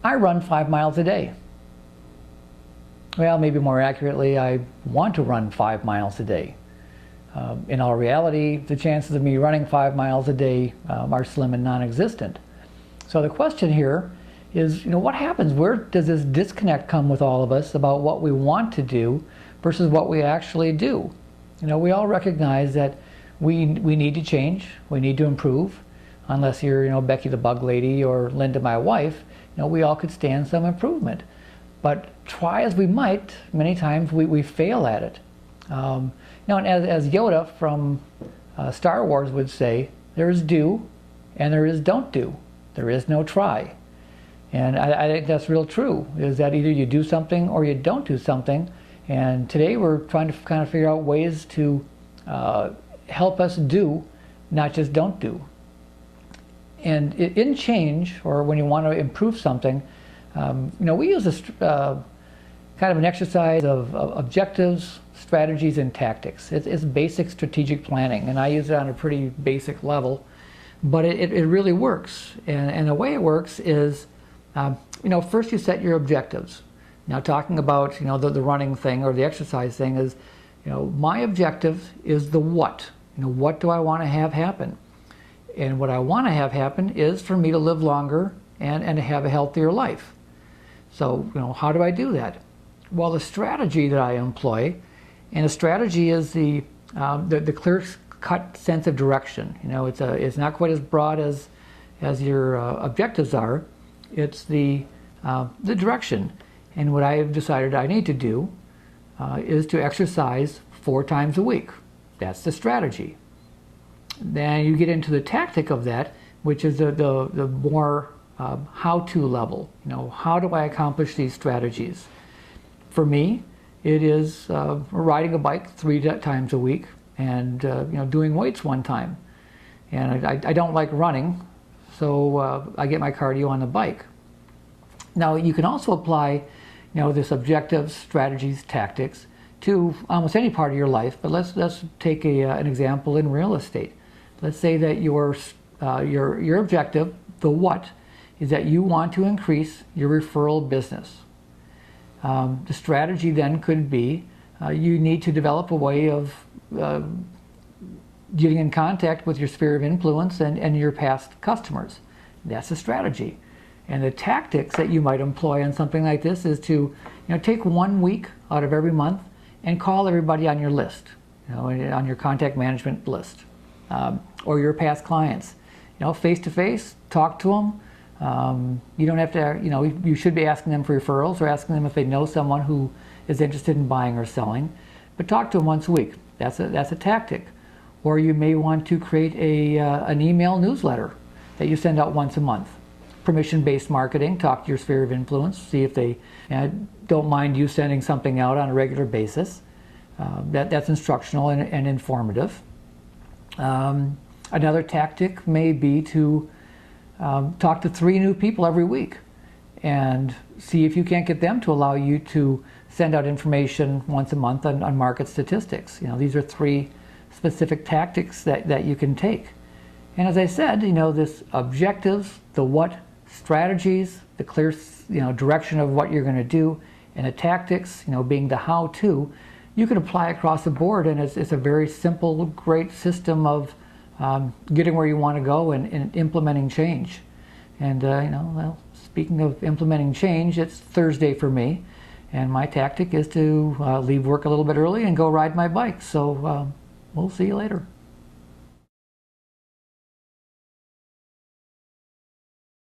I run 5 miles a day. Well, maybe more accurately, I want to run 5 miles a day. In all reality, the chances of me running 5 miles a day are slim and non-existent. So the question here is, what happens? Where does this disconnect come with all of us about what we want to do versus what we actually do? We all recognize that we need to change, we need to improve. Unless you're, Becky the Bug Lady or Linda, my wife, we all could stand some improvement. But try as we might, many times we fail at it. And as Yoda from Star Wars would say, there is do and there is don't do. There is no try. And I think that's real true, is that either you do something or you don't do something. And today we're trying to kind of figure out ways to help us do, not just don't do. And in change, or when you want to improve something, we use a kind of an exercise of objectives, strategies, and tactics. It's basic strategic planning, and I use it on a pretty basic level, but it really works. And the way it works is, first you set your objectives. Now, talking about the running thing or the exercise thing is, my objective is the what. What do I want to have happen? And what I want to have happen is for me to live longer and to have a healthier life. So, how do I do that? Well, the strategy that I employ, and a strategy is the clear-cut sense of direction. It's not quite as broad as your objectives are. It's the direction. And what I have decided I need to do is to exercise 4 times a week. That's the strategy. Then you get into the tactic of that, which is the more how-to level. How do I accomplish these strategies? For me, it is riding a bike 3 times a week and doing weights 1 time. And I don't like running, so I get my cardio on the bike. Now you can also apply this objectives, strategies, tactics to almost any part of your life. But let's take an example in real estate. Let's say that your objective, the what, is that you want to increase your referral business. The strategy then could be you need to develop a way of getting in contact with your sphere of influence and your past customers. That's a strategy. And the tactics that you might employ on something like this is to take 1 week out of every month and call everybody on your list, on your contact management list. Or your past clients, face to face, talk to them. You don't have to, you should be asking them for referrals or asking them if they know someone who is interested in buying or selling, but talk to them once a week. That's a tactic. Or you may want to create an email newsletter that you send out once a month. Permission-based marketing, talk to your sphere of influence, see if they don't mind you sending something out on a regular basis. That's instructional and informative. Another tactic may be to talk to 3 new people every week and see if you can't get them to allow you to send out information once a month on market statistics. These are 3 specific tactics that you can take. And as I said, this objectives, the what, strategies, the clear direction of what you're going to do, and the tactics, being the how-to, you can apply across the board, and it's a very simple, great system of getting where you want to go and implementing change. And well, speaking of implementing change, it's Thursday for me, and my tactic is to leave work a little bit early and go ride my bike. So we'll see you later.